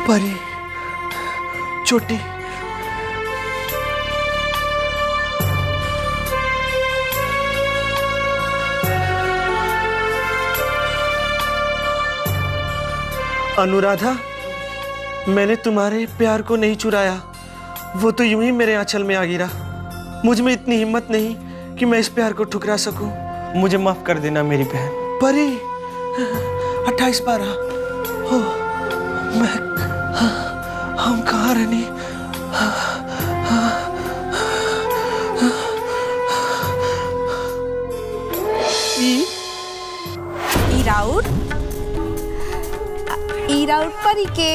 परी, छोटी, अनुराधा, मैंने तुम्हारे प्यार को नहीं चुराया, वो तो यूं ही मेरे आंचल में आ गिरा। मुझ में इतनी हिम्मत नहीं कि मैं इस प्यार को ठुकरा सकूं। मुझे माफ कर देना मेरी बहन। परी, 28-12 हो, मैं हम कहाँ रहनी? ईराउट परी के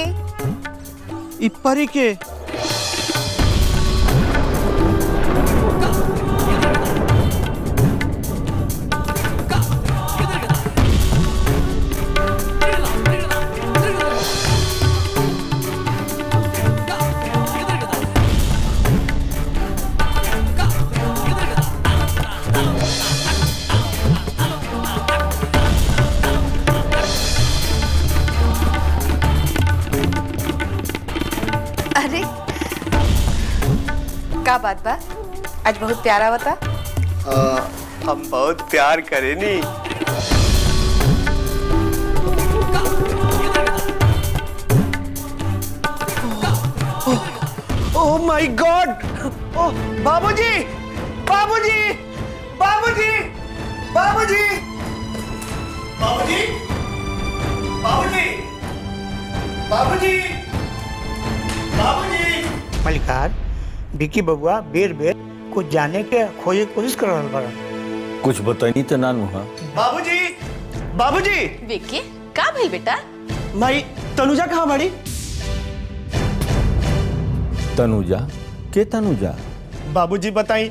परी के का बात बा? आज बहुत प्यारा बता। हम बहुत प्यार करें नी। Oh my God! ओह बाबूजी, बाबूजी, बाबूजी, बाबूजी, बाबूजी, बाबूजी, बाबूजी, बाबूजी। मलिकार, विकी बबुआ बेर बेर कुछ जाने के खोजे कोशिश कर रहा बड़ा। कुछ बताई तो नानू। हाँ बाबूजी, बाबूजी। विकी, का भइल बेटा? माई, तनुजा कहाँ बड़ी? तनुजा के तनुजा? बाबूजी बताई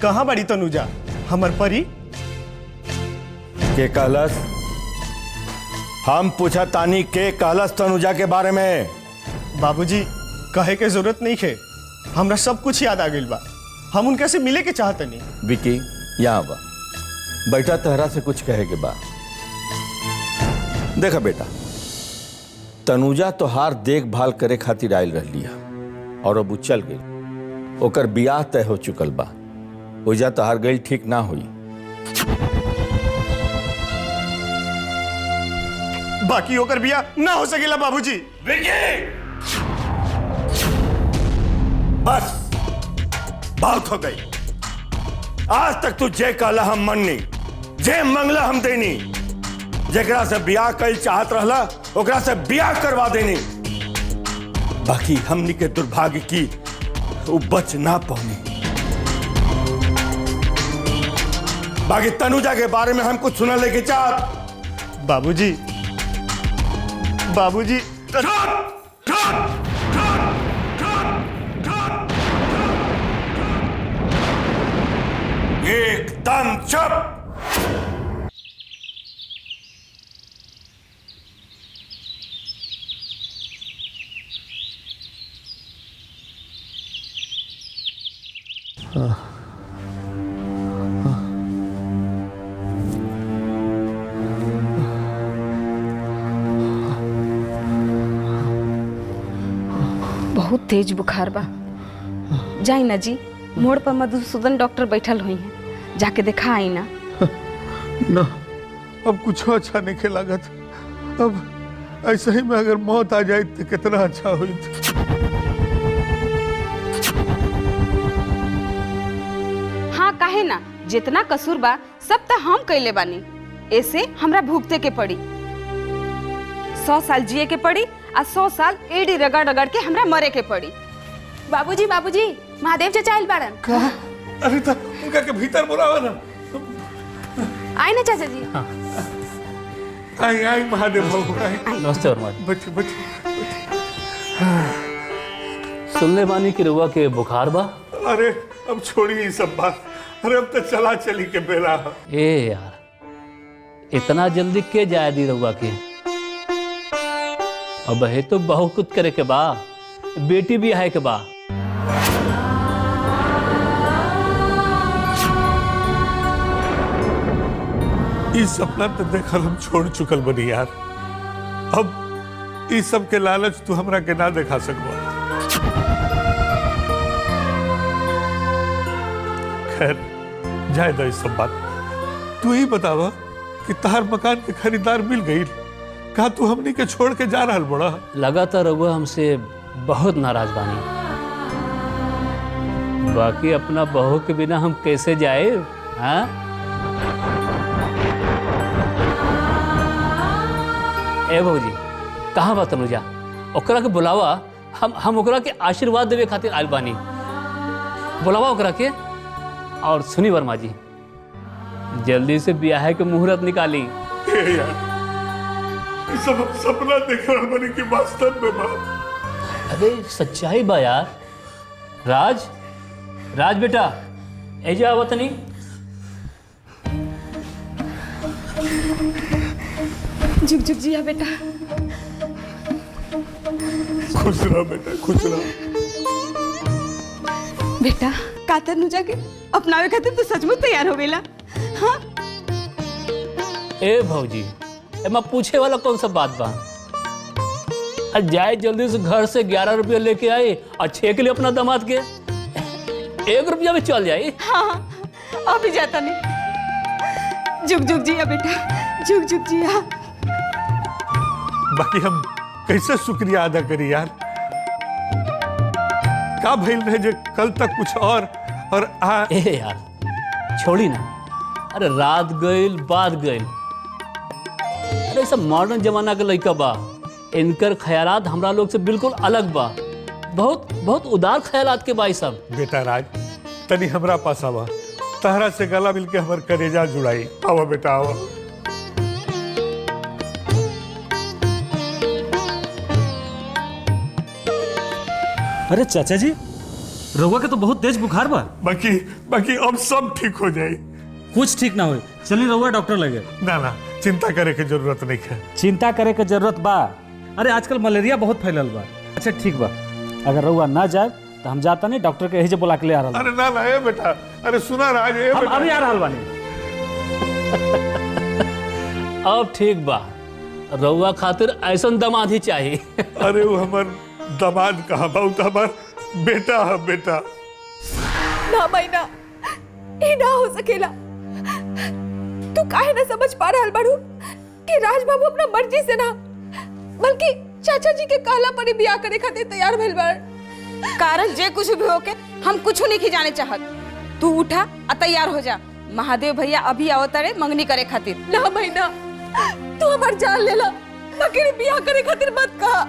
कहाँ बड़ी तनुजा? हमर परी के कहलस? हम पूछा तानी के कहलस तनुजा के बारे में? बाबूजी कहे के जरूरत नहीं है, हमरा सब कुछ याद आ गइल बा। हम उनके से मिले के चाहते नहीं। विकी यहाँ बा, बेटा तहरा से कुछ कहे के बा। देखा बेटा, तनुजा तोहार देखभाल करे खातिर आयल रहली है और अब चल गई। ओकर बियाह तय हो चुकल बा, ओजा तोहार गई ठीक ना हुई। बाकी ओकर बियाह ना हो सकेला बाबूजी। विकी, बस बहुत हो गई। आज तक तू जे कहला हम मननी, जे मंगला हम देनी, जेकरा से बियाह कल चाहत रहला ओकरा से बियाह करवा देनी। बाकी हमनी के दुर्भाग्य की वो बच ना पौनी। बाकी तनुजा के बारे में हम कुछ सुना लेके चाहत। बाबूजी, बाबूजी, एकदम चुप। बहुत तेज बुखार बा। जाई ना जी, मोड़ पर मधुसूदन डॉक्टर बैठल हुई हैं, जाके देखा आई ना। ना, अब कुछ अच्छा नहीं लागत। अब ऐसे ही में अगर मौत आ जाए तो कितना अच्छा हुई। हाँ काहे ना, जितना कसूर बा सब तो हम कैले बानी। ऐसे हमरा भुगते के पड़ी। 100 साल जिए के पड़ी और 100 साल एड़ी रगड़ रगड़ के हमरा मरे के पड़ी। बाबूजी, बाबूजी, महादेव चाचा आइल बाड़न। अरे तो उनका के भीतर बुलावा ना। आई ना चाचा जी। हाँ। आई आई महादेव बाबू आई। नमस्ते वर्मा। बच्चे बच्चे सुनले बानी कि रुआ के बुखार बा। अरे अब छोड़ी ये सब बात। अरे अब तो चला चली के बेला। ए यार, इतना जल्दी के जाए दी रुआ के? अब है तो बहुत कुछ करे के बा, बेटी भी है के बा। इस सपना तो देखल हम छोड़ चुकल बनी यार। अब इस सब के लालच तू हमरा के ना दिखा सकबा। खैर जाए दो इस सब बात। तू ही बतावा कि तहार मकान के खरीदार मिल गई, कहा तू हमनी के छोड़ के जा रहा बड़ा। लगातार रहुआ हमसे बहुत नाराज बानी, बाकी अपना बहू के बिना हम कैसे जाए? हाँ ए भौजी, कहाँ बा तनुजा? ओकरा के बुलावा, हम ओकरा के आशीर्वाद देवे खातिर आइल बानी। बुलावा ओकरा के। और सुनी वर्मा जी, जल्दी से ब्याह के मुहूर्त निकाली। यार ये सब हम सपना देख रहा बनी कि वास्तव में बा। अरे सच्चाई बा यार। राज बेटा ऐजा आवत नहीं। झुक झुक जिया बेटा। खुश रहा बेटा, खुश रहा। बेटा का तनुजा के अपनावे खातिर तो सचमुच तैयार हो गईला। हाँ ए भौजी, एमा पूछे वाला कौन सा बात बा? आज जाए जल्दी से घर से 11 रुपया लेके आए और 6 के लिए अपना दामाद के 1 रुपया में चल जाए। हाँ अभी जाता नहीं। झुक झुक जिया बेटा, झुक झुक जिया। बाकी हम कैसे शुक्रिया अदा करी यार। का भइल रहे जे कल तक कुछ और ए यार छोड़ी ना। अरे रात गइल बात गइल। अरे सब मॉडर्न जमाना के लड़का बा, इनकर ख्यालात हमरा लोग से बिल्कुल अलग बा। बहुत बहुत उदार ख्यालात के बा सब। बेटा राज, तनी हमरा पास आवा, तहरा से गला मिल के हमर करेजा जुड़ाई। आवा बेटा आवा। अरे चाचा जी, रउआ के तो बहुत तेज बुखार बा। बाकी अब सब ठीक हो जाए। कुछ ठीक ना हो, चलिए रउआ डॉक्टर लगे। ना चिंता करे के जरूरत नहीं है। चिंता करे के जरूरत बा। अरे आजकल मलेरिया बहुत फैलल बा। अच्छा ठीक बा, अगर रउआ ना जाए तो हम जाता नहीं, डॉक्टर के यही से बुला के ले आ रहा। अरे ना ए बेटा, अरे सुना राज, ए बेटा अभी आ रहा बानी। अब ठीक बा, रउआ खातिर ऐसन दामाद ही चाहिए। अरे वो हमर दामाद कहाँ बा, तो हमार बेटा है बेटा। ना भाई ना, ये ना हो सकेला। तू काहे ना समझ पा रहल बाड़ू कि राज बाबू अपना मर्जी से ना, बल्कि चाचा जी के कहला पर ही ब्याह करे खातिर तैयार भइल बाड़। कारण जे कुछ भी होके हम कुछ नहीं जाने चाहत। तू उठा और तैयार हो जा। महादेव भैया अभी आवतारे मंगनी करे खातिर। ना भाई ना, तू हमार जान लेला, बाकी ब्याह करे खातिर मत कहा।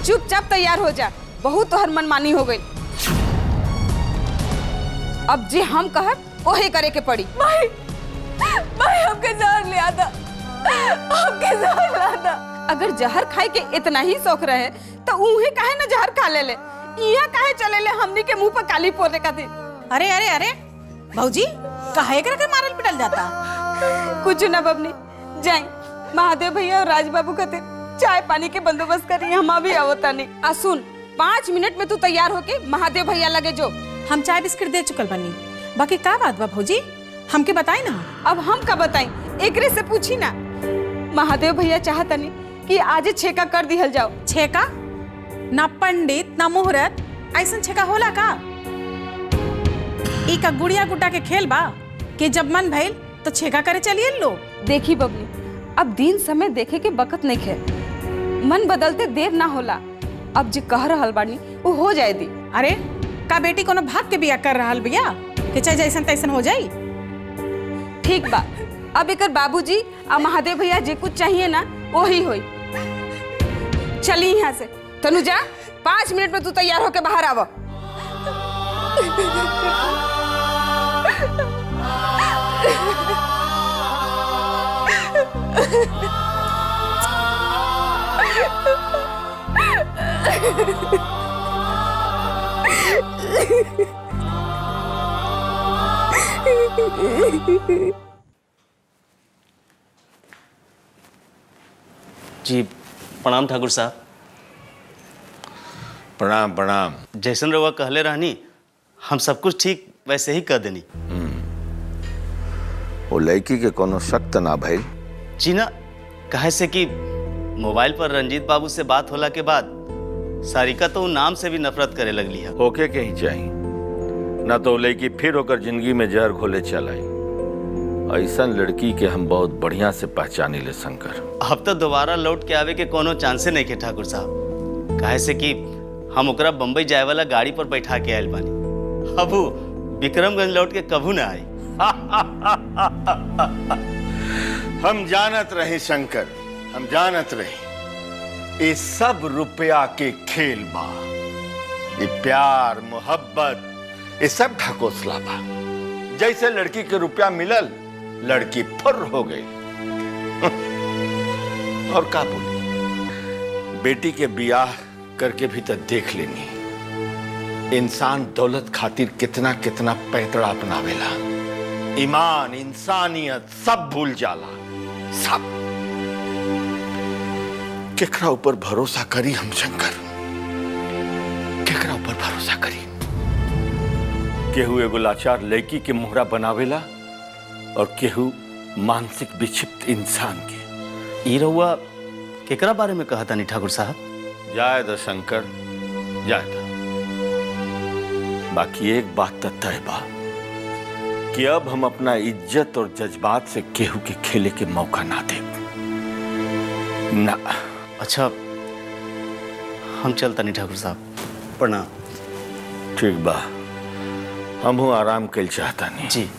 चुपचाप तैयार हो जा, बहुत तोहर मनमानी हो गई। अब जे हम कहब वही करे के पड़ी। भाई हमके जान ले आता, हमके जान लाता। अगर जहर खाए के इतना ही शौक रहे तो उहे काहे ना जहर खा ले यहाँ काहे चले ले हमनी के मुंह पर काली पोरे खातिर। अरे अरे अरे भौजी, काहे करे के मारल पिटल जाता? कुछ ना बबनी, जाए महादेव भैया और राज बाबू खातिर चाय पानी के बंदोबस्त करी। हम अभी आवता नहीं। आ सुन, 5 मिनट में तू तैयार होके महादेव भैया लगे जो। हम चाय बिस्किट दे चुकल बनी, बाकी का बात बा भौजी, हमके बताई ना। अब हम का बताई, एकरे से पूछी ना। महादेव भैया चाहता नहीं कि आज छेका कर दिहल जाओ। छेका? ना पंडित ना मुहूर्त, ऐसा छेका होला का? ई का गुड़िया गुड्डा के खेल बा कि जब मन भइल तो छेका करे चलिए लोग। देखी बबली, अब दिन समय देखे के बकत नहीं है। मन बदलते देर ना होला। अब जे कह रहल बानी वो हो जाए दी। अरे का बेटी कोनो भाग के बिया कर रहल बिया कि चाहे जैसन तैसन हो जाई? ठीक बा, अब एकर बाबूजी और महादेव भैया जे कुछ चाहिए ना वही होई। चली यहाँ से। तनुजा, 5 मिनट में तू तैयार होके बाहर आव। जी प्रणाम ठाकुर साहब। प्रणाम प्रणाम। जैसन रउआ कहले रहनी हम सब कुछ ठीक वैसे ही कर देनी। वो लड़की के कोनो शक त ना भइल? जी ना, कहे से कि मोबाइल पर रंजीत बाबू से बात होला के बाद सारिका तो नाम से भी नफरत करे लगली है। होके के ही चाहिए, ना तो लड़की फिर होकर जिंदगी में जहर घोले चल आई। ऐसा लड़की के हम बहुत बढ़िया से पहचानी ले शंकर। अब तो दोबारा लौट के आवे के कोनो चांसे नहीं के ठाकुर साहब, कहे से कि हम ओकरा बम्बई जाए वाला गाड़ी पर बैठा के आयल बानी। अब वो विक्रमगंज लौट के कभू ना आए। हम जानत रहे शंकर, हम जानत रहे ये सब रुपया के खेल बा, ये प्यार मोहब्बत ये सब ढकोसला बा। जैसे लड़की के रुपया मिलल लड़की फुर्र हो गई। और का बोली, बेटी के बियाह करके भी तो देख लेनी, इंसान दौलत खातिर कितना कितना पैतरा अपनावेला, ईमान इंसानियत सब भूल जाला। सब केकरा ऊपर भरोसा करी हम शंकर, केकरा ऊपर भरोसा करी? केहू एगो लाचार लड़की के मोहरा बनावेला और केहू मानसिक विक्षिप्त इंसान के। ई रहुआ केकरा बारे में कहता नहीं ठाकुर साहब? जाए द शंकर, जाए द। बाकी एक बात तो तय बा कि अब हम अपना इज्जत और जज्बात से केहू के खेले के मौका ना दे ना। अच्छा, हम चलता नहीं ठाकुर साहब, प्रणाम। ठीक बा, हम आराम कल चाहता नहीं। जी।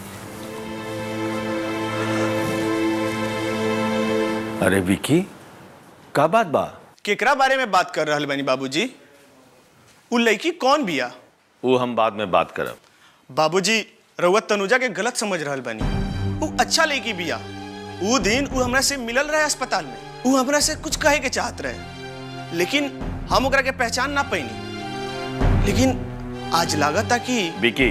अरे विकी, का बात बा? केकरा बारे में बात कर रहल बानी बाबूजी? उ लड़की कौन बिया? वो हम बाद में बात करब। बाबूजी, रउआ तनुजा के गलत समझ रहल बानी। उ अच्छा लड़की बिया। उ दिन उ हमरा से मिलल रहे अस्पताल में, उ हमरा से कुछ कहे के चाहत रहे, लेकिन हम ओकरा के पहचान ना पैनी। लेकिन आज लागता कि विकी,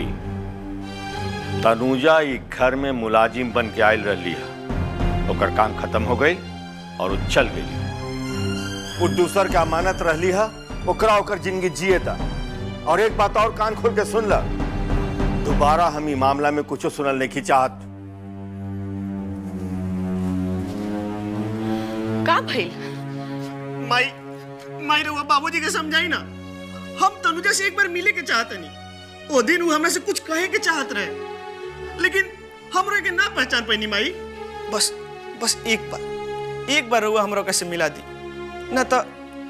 तनुजा ई घर में मुलाजिम बन के आयल रही है, ओकर काम खत्म हो गई और वो चल गई। वो दूसर के अमानत रहली है, ओकरा ओकर जिंदगी जिए था। और एक बात और कान खोल के सुन ला, दोबारा हम ई मामला में कुछ सुनल नहीं चाहत। का भइल? माई रउआ बाबूजी के समझाई ना। हम तनुजा से एक बार मिले के चाहतनी। ओ दिन उ हमरा से कुछ कहे के चाहत रहे, लेकिन हमरा के ना पहचान पैनी माई। बस एक बार रउआ हमरा से मिला दी, ना तो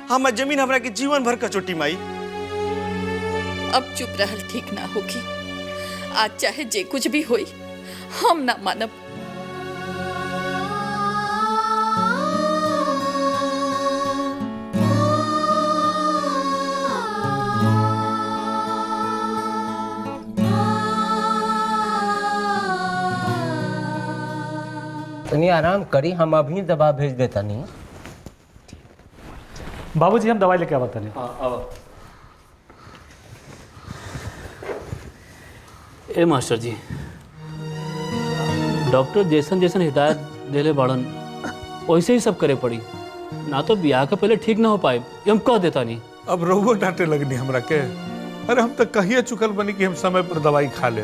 हम जमीन हमरा के जीवन भर का चोटी माई। अब चुप रहल ठीक ना होगी। आज चाहे जे कुछ भी होई, हम ना मानब। तनी आराम करी, हम अभी दवा भेज देता नहीं। बाबूजी, हम दवाई लेके आवता नहीं। ए मास्टर जी, डॉक्टर जैसन जैसन हिदायत देले बाड़न वैसे ही सब करे पड़ी, ना तो ब्याह के पहले ठीक ना हो पाए, ये हम कह देता नहीं। अब रहुआ डांटे लगनी हमरा के। अरे हम तो कहिए चुकल बनी कि हम समय पर दवाई खा ले।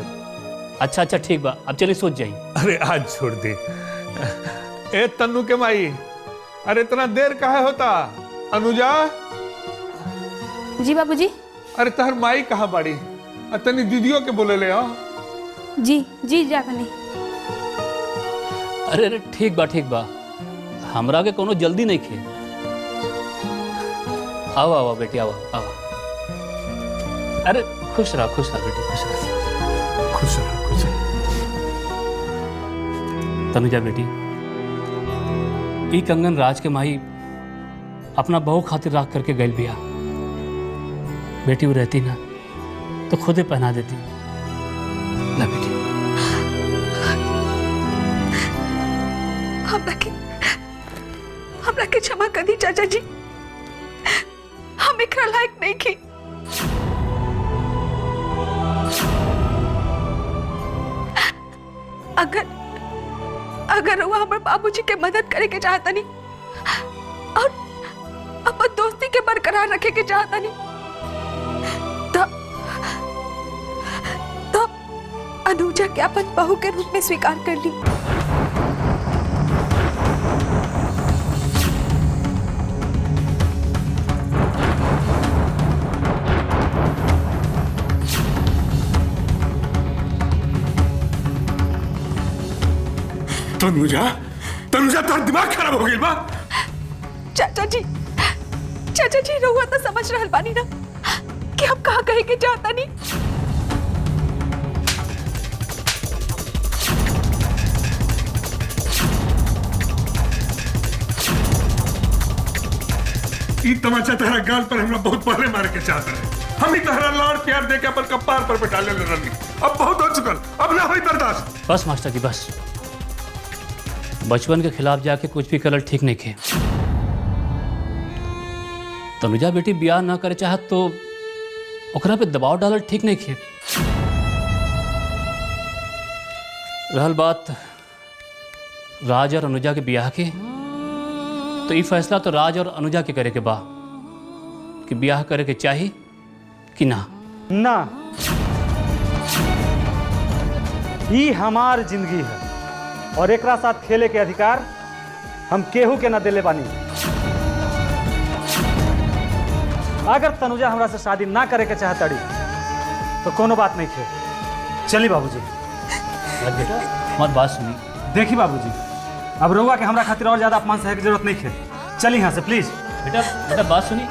अच्छा ठीक बा, अब चलिए सोच जाई। अरे आज छोड़ दे। ए तन्नू के माई, अरे इतना देर काहे होता? अनुजा। जी बाबूजी। अरे तहर माई कहाँ बाड़ी? तनी दीदियों के बोले ले आओ। जी जाता नहीं। अरे ठीक बा, हमरा के कोनो जल्दी नहीं खे। आओ बेटी, आओ। अरे खुश रहा बेटी, खुश रहा। तनुजा बेटी, ई कंगन राज के माई अपना बहू खातिर राख करके गैल बिया। बेटी वो रहती ना तो खुदे पहना देती। ला बेटी। हमरा के क्षमा कर दी चाचा जी, हम एकरा लायक नहीं की। अगर वो हमारे बाबूजी के मदद करे के चाहता नहीं और अपन दोस्ती के बरकरार रखे के चाहता नहीं, तो अनुजा के अपन बहू के रूप में स्वीकार कर ली। तनुजा तनुजा तोर दिमाग खराब हो गई बा। चाचा जी रहुआ तो समझ रहल बानी ना कि हम कहाँ कहे के चाहता नहीं। ई तमाचा तहरा गाल पर हमरा बहुत पहले मारे के चाहता है। हम ही तहरा लाड़ प्यार देके अपन कपार पर बैठा ले रही। अब बहुत हो चुकल, अब ना होई बर्दाश्त। बस मास्टर जी बस, बचपन के खिलाफ जाके कुछ भी करल ठीक नहीं खे। तनुजा बेटी ब्याह ना करे चाहत तो ओकरा पे दबाव डालल ठीक नहीं खे। रहल बात राज और अनुजा के ब्याह के, तो ये फैसला तो राज और अनुजा के करे के बा कि ब्याह करे के चाही कि ना। ना, ये हमार जिंदगी है और एकरा साथ खेले के अधिकार हम केहू के ना दिले बानी। अगर तनुजा हमरा से शादी ना करे के चाहताड़ी तो कोनो बात नहीं खे। चली बाबूजी। बेटा मत बात सुनी। देखी बाबूजी, अब रहुआ के हमरा खातिर और ज्यादा अपमान सहे की जरूरत नहीं है। चली यहाँ से प्लीज। बेटा बात सुनी।